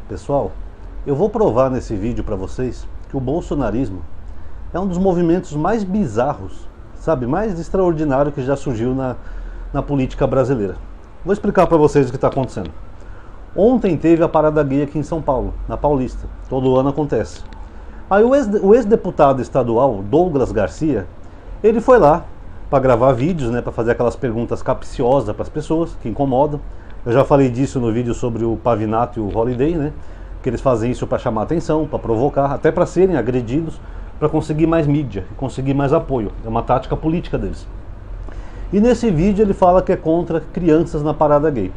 Pessoal, eu vou provar nesse vídeo para vocês que o bolsonarismo é um dos movimentos mais bizarros, sabe, mais extraordinário que já surgiu na política brasileira. Vou explicar para vocês o que está acontecendo. Ontem teve a parada gay aqui em São Paulo, na Paulista. Todo ano acontece. Aí o ex-deputado estadual, Douglas Garcia, ele foi lá para gravar vídeos, né, para fazer aquelas perguntas capciosas para as pessoas, que incomodam. Eu já falei disso no vídeo sobre o Pavinato e o Holiday, né, que eles fazem isso para chamar atenção, para provocar, até para serem agredidos, para conseguir mais mídia, conseguir mais apoio. É uma tática política deles. E nesse vídeo ele fala que é contra crianças na parada gay.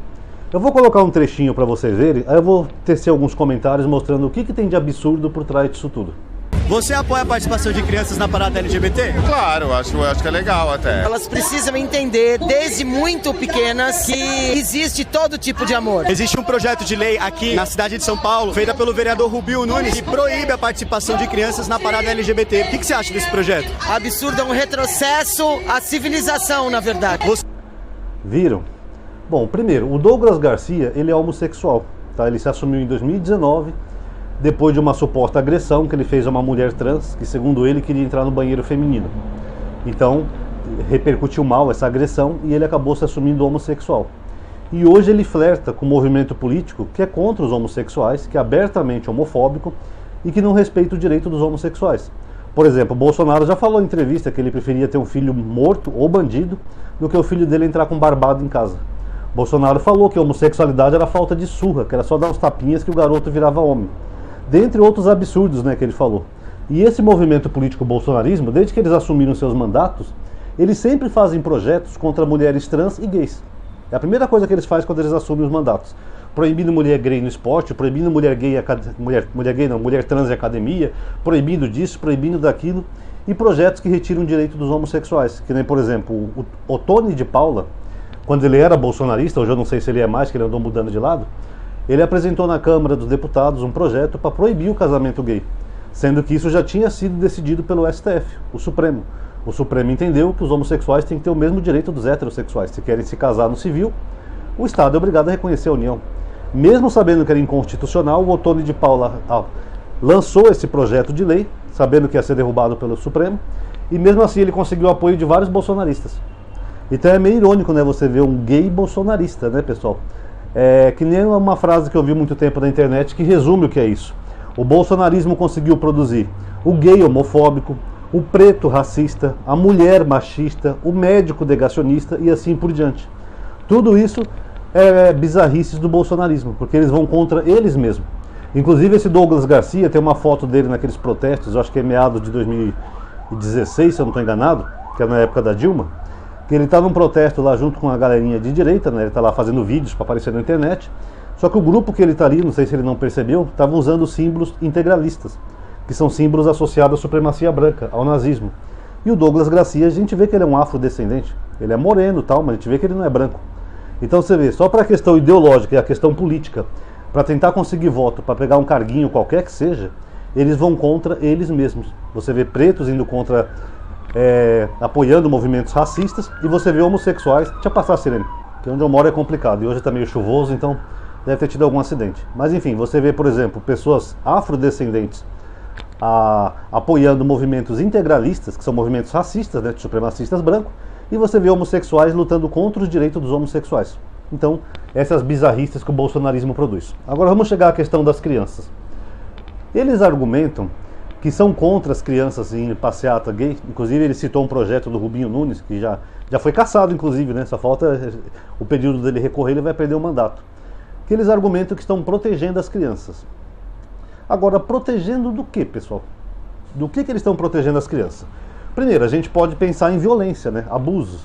Eu vou colocar um trechinho para vocês verem, aí eu vou tecer alguns comentários mostrando o que tem de absurdo por trás disso tudo. Você apoia a participação de crianças na parada LGBT? Claro, acho que é legal até. Elas precisam entender, desde muito pequenas, que existe todo tipo de amor. Existe um projeto de lei aqui na cidade de São Paulo, feita pelo vereador Rubinho Nunes, que proíbe a participação de crianças na parada LGBT. O que você acha desse projeto? Absurdo, é um retrocesso à civilização, na verdade. Viram? Bom, primeiro, o Douglas Garcia, ele é homossexual, tá? Ele se assumiu em 2019, depois de uma suposta agressão que ele fez a uma mulher trans, que segundo ele queria entrar no banheiro feminino. Então, repercutiu mal essa agressão e ele acabou se assumindo homossexual. E hoje ele flerta com um movimento político que é contra os homossexuais, que é abertamente homofóbico e que não respeita o direito dos homossexuais. Por exemplo, o Bolsonaro já falou em entrevista que ele preferia ter um filho morto ou bandido do que o filho dele entrar com barbado em casa. Bolsonaro falou que a homossexualidade era falta de surra, que era só dar uns tapinhas que o garoto virava homem. Dentre outros absurdos, né, que ele falou. E esse movimento político bolsonarismo, desde que eles assumiram seus mandatos, eles sempre fazem projetos contra mulheres trans e gays. É a primeira coisa que eles fazem quando eles assumem os mandatos. Proibindo mulher gay no esporte, proibindo mulher trans em academia, proibindo disso, proibindo daquilo, e projetos que retiram o direito dos homossexuais. Que nem, por exemplo, o Ottoni de Paula, quando ele era bolsonarista, hoje eu não sei se ele é mais, que ele andou mudando de lado, ele apresentou na Câmara dos Deputados um projeto para proibir o casamento gay, sendo que isso já tinha sido decidido pelo STF, o Supremo. O Supremo entendeu que os homossexuais têm que ter o mesmo direito dos heterossexuais. Se querem se casar no civil, o Estado é obrigado a reconhecer a união. Mesmo sabendo que era inconstitucional, o Ottoni de Paula lançou esse projeto de lei, sabendo que ia ser derrubado pelo Supremo, e mesmo assim ele conseguiu o apoio de vários bolsonaristas. Então é meio irônico, né, você ver um gay bolsonarista, né, pessoal? É que nem uma frase que eu vi muito tempo na internet que resume o que é isso. O bolsonarismo conseguiu produzir o gay homofóbico, o preto racista, a mulher machista, o médico negacionista e assim por diante. Tudo isso é bizarrices do bolsonarismo, porque eles vão contra eles mesmos. Inclusive esse Douglas Garcia, tem uma foto dele naqueles protestos, eu acho que é meados de 2016, se eu não estou enganado, que é na época da Dilma, que ele está num protesto lá junto com a galerinha de direita, né? Ele está lá fazendo vídeos para aparecer na internet, só que o grupo que ele está ali, não sei se ele não percebeu, estava usando símbolos integralistas, que são símbolos associados à supremacia branca, ao nazismo. E o Douglas Garcia, a gente vê que ele é um afrodescendente, ele é moreno e tal, mas a gente vê que ele não é branco. Então você vê, só para a questão ideológica e a questão política, para tentar conseguir voto, para pegar um carguinho qualquer que seja, eles vão contra eles mesmos. Você vê pretos indo contra, apoiando movimentos racistas, e você vê homossexuais. Deixa eu passar a sirene, que onde eu moro é complicado, e hoje está meio chuvoso, então deve ter tido algum acidente. Mas enfim, você vê, por exemplo, pessoas afrodescendentes apoiando movimentos integralistas, que são movimentos racistas, né, de supremacistas brancos, e você vê homossexuais lutando contra os direitos dos homossexuais. Então, essas bizarrices que o bolsonarismo produz. Agora vamos chegar à questão das crianças. Eles argumentam que são contra as crianças em passeata gay. Inclusive ele citou um projeto do Rubinho Nunes, que já foi cassado, inclusive, né? Só falta o período dele recorrer, ele vai perder o mandato. Que eles argumentam que estão protegendo as crianças. Agora, protegendo do que, pessoal? Do que eles estão protegendo as crianças? Primeiro, a gente pode pensar em violência, né? Abusos.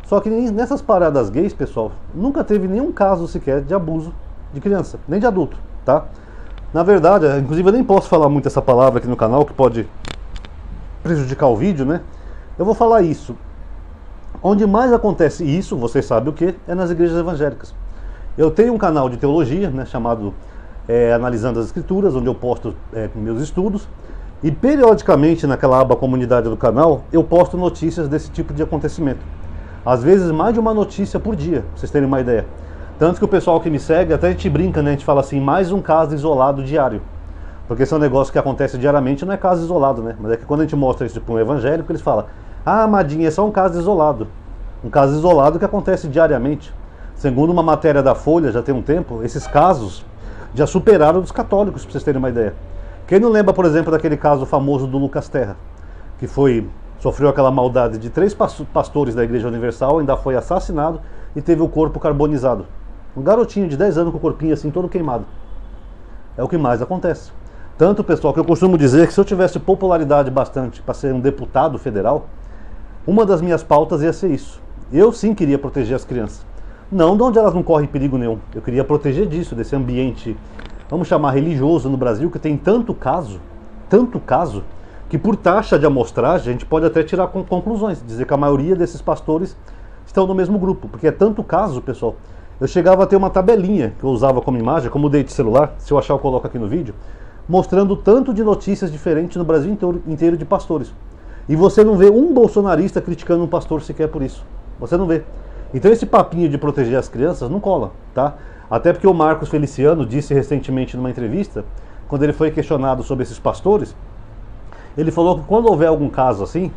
Só que nessas paradas gays, pessoal, nunca teve nenhum caso sequer de abuso de criança, nem de adulto, tá? Na verdade, inclusive eu nem posso falar muito essa palavra aqui no canal, que pode prejudicar o vídeo, né? Eu vou falar isso. Onde mais acontece isso, vocês sabem o que, é nas igrejas evangélicas. Eu tenho um canal de teologia, né, chamado Analisando as Escrituras, onde eu posto meus estudos. E periodicamente naquela aba comunidade do canal, eu posto notícias desse tipo de acontecimento. Às vezes mais de uma notícia por dia, pra vocês terem uma ideia. Tanto que o pessoal que me segue, até a gente brinca, né? A gente fala assim, mais um caso isolado diário. Porque esse é um negócio que acontece diariamente, não é caso isolado, né? Mas é que quando a gente mostra isso para um evangélico, eles falam, ah, Madinha, é só um caso isolado. Um caso isolado que acontece diariamente. Segundo uma matéria da Folha, já tem um tempo, esses casos já superaram dos católicos, para vocês terem uma ideia. Quem não lembra, por exemplo, daquele caso famoso do Lucas Terra, que sofreu aquela maldade de 3 pastores da Igreja Universal, ainda foi assassinado e teve o corpo carbonizado. Um garotinho de 10 anos com o corpinho assim, todo queimado. É o que mais acontece. Tanto, pessoal, que eu costumo dizer que se eu tivesse popularidade bastante para ser um deputado federal, uma das minhas pautas ia ser isso. Eu sim queria proteger as crianças. Não de onde elas não correm perigo nenhum. Eu queria proteger disso, desse ambiente, vamos chamar religioso no Brasil, que tem tanto caso, que por taxa de amostragem a gente pode até tirar conclusões, dizer que a maioria desses pastores estão no mesmo grupo, porque é tanto caso, pessoal. Eu chegava a ter uma tabelinha que eu usava como imagem, como dei de celular, se eu achar eu coloco aqui no vídeo, mostrando tanto de notícias diferentes no Brasil inteiro de pastores. E você não vê um bolsonarista criticando um pastor sequer por isso. Você não vê. Então esse papinho de proteger as crianças não cola, tá? Até porque o Marcos Feliciano disse recentemente numa entrevista, quando ele foi questionado sobre esses pastores, ele falou que quando houver algum caso assim,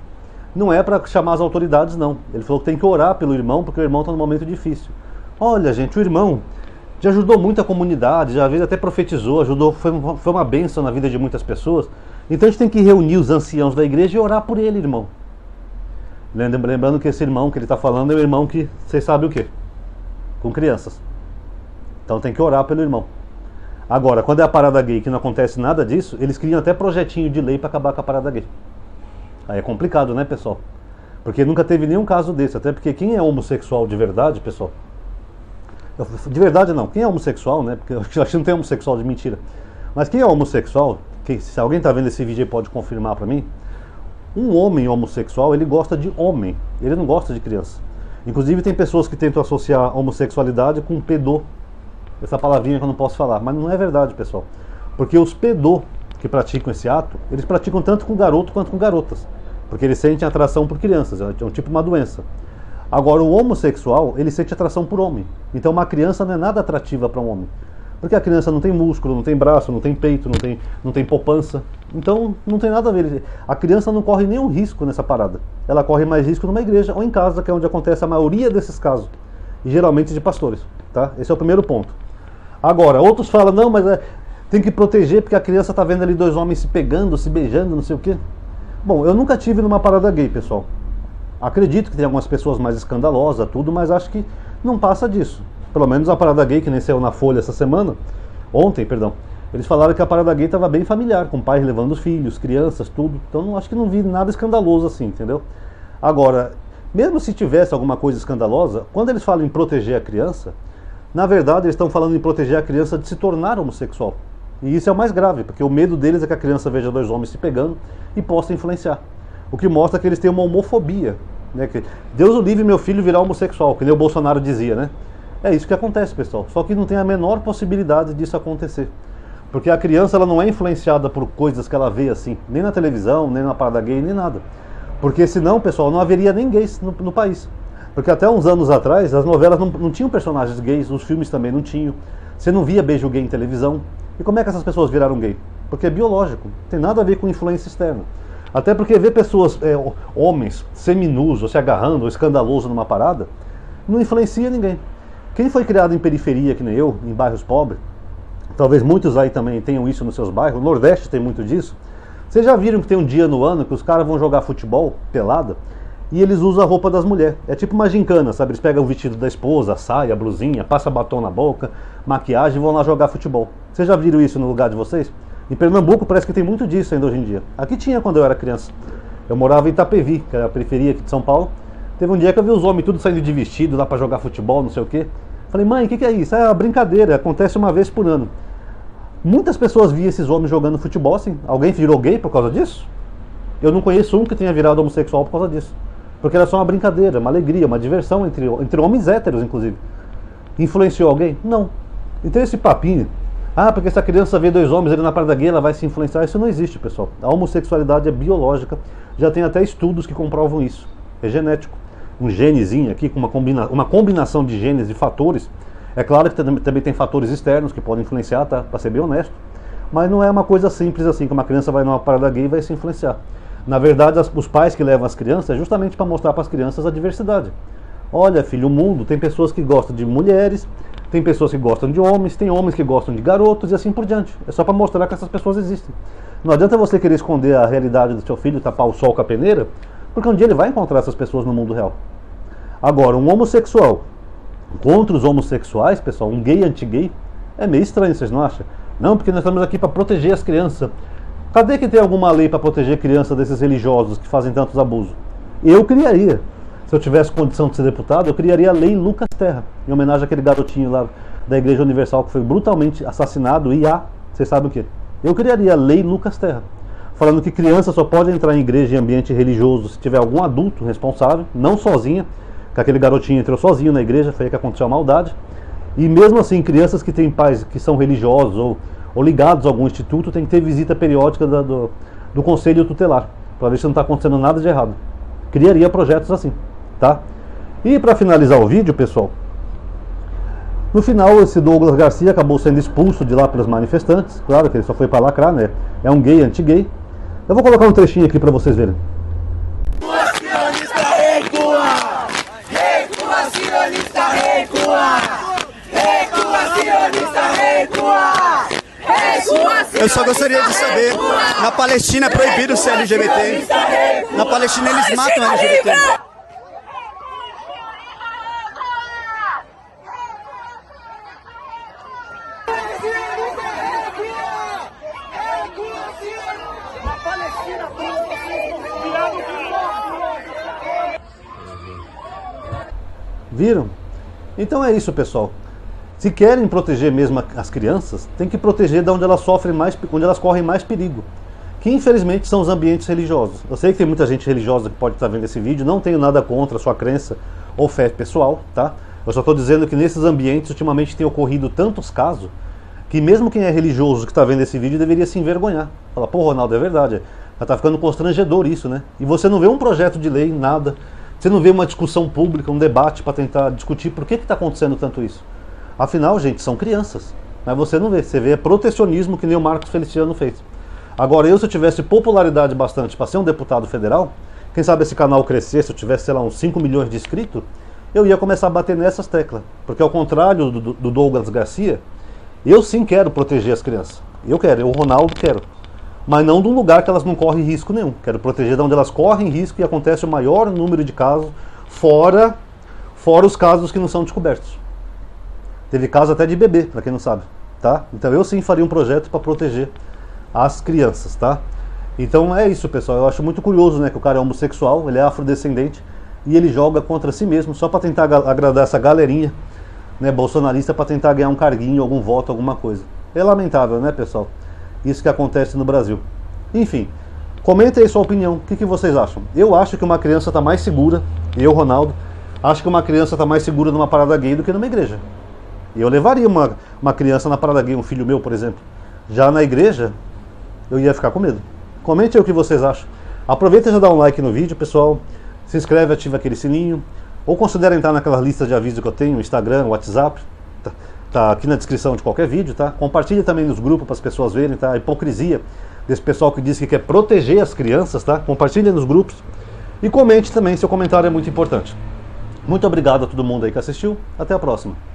não é para chamar as autoridades, não. Ele falou que tem que orar pelo irmão, porque o irmão está num momento difícil. Olha, gente, o irmão já ajudou muito a comunidade, já às vezes até profetizou, ajudou, foi uma bênção na vida de muitas pessoas. Então a gente tem que reunir os anciãos da igreja e orar por ele, irmão. Lembrando que esse irmão que ele está falando é o irmão que, vocês sabem o quê? Com crianças. Então tem que orar pelo irmão. Agora, quando é a parada gay que não acontece nada disso, eles criam até projetinho de lei para acabar com a parada gay. Aí é complicado, né, pessoal? Porque nunca teve nenhum caso desse. Até porque quem é homossexual de verdade, pessoal... De verdade não, quem é homossexual, né? Porque eu acho que não tem homossexual de mentira. Mas quem é homossexual, se alguém está vendo esse vídeo aí pode confirmar para mim, um homem homossexual, ele gosta de homem, ele não gosta de criança. Inclusive tem pessoas que tentam associar homossexualidade com pedô. Essa palavrinha que eu não posso falar, mas não é verdade, pessoal. Porque os pedô que praticam esse ato, eles praticam tanto com garoto quanto com garotas. Porque eles sentem atração por crianças, é um tipo de uma doença. Agora, o homossexual, ele sente atração por homem. Então, uma criança não é nada atrativa para um homem. Porque a criança não tem músculo, não tem braço, não tem peito, não tem poupança. Então, não tem nada a ver. A criança não corre nenhum risco nessa parada. Ela corre mais risco numa igreja ou em casa, que é onde acontece a maioria desses casos. E geralmente de pastores. Tá? Esse é o primeiro ponto. Agora, outros falam, não, mas tem que proteger porque a criança está vendo ali 2 homens se pegando, se beijando, não sei o quê. Bom, eu nunca tive numa parada gay, pessoal. Acredito que tem algumas pessoas mais escandalosas, tudo, mas acho que não passa disso. Pelo menos a parada gay que nem saiu na Folha essa semana, ontem, perdão, eles falaram que a parada gay estava bem familiar, com pais levando os filhos, crianças, tudo. Então acho que não vi nada escandaloso assim, entendeu? Agora, mesmo se tivesse alguma coisa escandalosa, quando eles falam em proteger a criança, na verdade eles estão falando em proteger a criança de se tornar homossexual. E isso é o mais grave, porque o medo deles é que a criança veja 2 homens se pegando e possa influenciar. O que mostra que eles têm uma homofobia, né? Que Deus o livre meu filho virar homossexual, que nem o Bolsonaro dizia, né? É isso que acontece, pessoal. Só que não tem a menor possibilidade disso acontecer. Porque a criança ela não é influenciada por coisas que ela vê assim, nem na televisão, nem na parada gay, nem nada. Porque senão, pessoal, não haveria nem gays no país. Porque até uns anos atrás, as novelas não tinham personagens gays, os filmes também não tinham. Você não via beijo gay em televisão. E como é que essas pessoas viraram gay? Porque é biológico, não tem nada a ver com influência externa. Até porque ver pessoas, homens, seminus, ou se agarrando, ou escandaloso numa parada, não influencia ninguém. Quem foi criado em periferia, que nem eu, em bairros pobres, talvez muitos aí também tenham isso nos seus bairros, o Nordeste tem muito disso. Vocês já viram que tem um dia no ano que os caras vão jogar futebol, pelada, e eles usam a roupa das mulheres. É tipo uma gincana, sabe? Eles pegam o vestido da esposa, a saia, a blusinha, passa batom na boca, maquiagem e vão lá jogar futebol. Vocês já viram isso no lugar de vocês? Em Pernambuco parece que tem muito disso ainda hoje em dia. Aqui tinha quando eu era criança. Eu morava em Itapevi, que era a periferia aqui de São Paulo. Teve um dia que eu vi os homens tudo saindo de vestido lá pra jogar futebol, não sei o quê. Falei, mãe, o que é isso? É uma brincadeira, acontece uma vez por ano. Muitas pessoas viam esses homens jogando futebol assim. Alguém virou gay por causa disso? Eu não conheço um que tenha virado homossexual por causa disso. Porque era só uma brincadeira, uma alegria, uma diversão entre homens héteros, inclusive. Influenciou alguém? Não. Então esse papinho, porque essa criança vê 2 homens ali na parada gay, ela vai se influenciar, isso não existe, pessoal. A homossexualidade é biológica, já tem até estudos que comprovam isso. É genético. Um genezinho aqui, com uma combinação de genes e fatores, É claro que também tem fatores externos que podem influenciar, tá? Para ser bem honesto. Mas não é uma coisa simples assim, que uma criança vai numa parada gay e vai se influenciar. Na verdade, os pais que levam as crianças é justamente para mostrar para as crianças a diversidade. Olha, filho, o mundo tem pessoas que gostam de mulheres, tem pessoas que gostam de homens, tem homens que gostam de garotos e assim por diante. É só para mostrar que essas pessoas existem. Não adianta você querer esconder a realidade do seu filho, tapar o sol com a peneira, porque um dia ele vai encontrar essas pessoas no mundo real. Agora, um homossexual contra os homossexuais, pessoal, um gay anti-gay, é meio estranho, vocês não acham? Não, porque nós estamos aqui para proteger as crianças. Cadê que tem alguma lei para proteger crianças desses religiosos que fazem tantos abusos? Eu criaria. Se eu tivesse condição de ser deputado, eu criaria a Lei Lucas Terra, em homenagem àquele garotinho lá da Igreja Universal que foi brutalmente assassinado vocês sabem o que? Eu criaria a Lei Lucas Terra, falando que criança só pode entrar em igreja e ambiente religioso se tiver algum adulto responsável, não sozinha, que aquele garotinho entrou sozinho na igreja, foi aí que aconteceu a maldade. E mesmo assim, crianças que têm pais que são religiosos ou ligados a algum instituto, tem que ter visita periódica do conselho tutelar, para ver se não está acontecendo nada de errado. Criaria projetos assim, tá? E para finalizar o vídeo, pessoal, no final esse Douglas Garcia acabou sendo expulso de lá pelos manifestantes. Claro que ele só foi para lacrar, né? É um gay anti-gay. Eu vou colocar um trechinho aqui para vocês verem. Eu só gostaria de saber, na Palestina é proibido ser LGBT. Na Palestina eles matam LGBT. Viram? Então é isso, pessoal. Se querem proteger mesmo as crianças, tem que proteger de onde elas sofrem mais, onde elas correm mais perigo, que infelizmente são os ambientes religiosos. Eu sei que tem muita gente religiosa que pode estar vendo esse vídeo, não tenho nada contra a sua crença ou fé pessoal, tá? Eu só estou dizendo que nesses ambientes ultimamente tem ocorrido tantos casos que mesmo quem é religioso que está vendo esse vídeo deveria se envergonhar. Falar, pô, Ronaldo, é verdade, já está ficando constrangedor isso, né? E você não vê um projeto de lei, nada, você não vê uma discussão pública, um debate para tentar discutir por que está acontecendo tanto isso. Afinal, gente, são crianças. Mas você não vê. Você vê protecionismo que nem o Marcos Feliciano fez. Agora, se eu tivesse popularidade bastante para ser um deputado federal, quem sabe esse canal crescer, se eu tivesse, sei lá, uns 5 milhões de inscritos, eu ia começar a bater nessas teclas. Porque ao contrário do Douglas Garcia, eu sim quero proteger as crianças. Eu quero, o Ronaldo quero. Mas não de um lugar que elas não correm risco nenhum. Quero proteger de onde elas correm risco e acontece o maior número de casos, fora os casos que não são descobertos. Teve caso até de bebê, para quem não sabe, tá? Então eu sim faria um projeto para proteger as crianças, tá? Então é isso, pessoal. Eu acho muito curioso, né, que o cara é homossexual, ele é afrodescendente e ele joga contra si mesmo só para tentar agradar essa galerinha, né, bolsonarista, para tentar ganhar um carguinho, algum voto, alguma coisa. É lamentável, né, pessoal? Isso que acontece no Brasil. Enfim, comentem aí sua opinião. O que vocês acham? Eu acho que uma criança está mais segura, eu, Ronaldo, acho que uma criança está mais segura numa parada gay do que numa igreja. Eu levaria uma criança na parada gay, um filho meu, por exemplo. Já na igreja, eu ia ficar com medo. Comente aí o que vocês acham. Aproveita e já dá um like no vídeo, pessoal. Se inscreve, ativa aquele sininho. Ou considera entrar naquela lista de avisos que eu tenho, Instagram, WhatsApp. Tá aqui na descrição de qualquer vídeo, tá? Compartilhe também nos grupos para as pessoas verem, tá? A hipocrisia desse pessoal que diz que quer proteger as crianças, tá? Compartilhe nos grupos. E comente também, seu comentário é muito importante. Muito obrigado a todo mundo aí que assistiu. Até a próxima.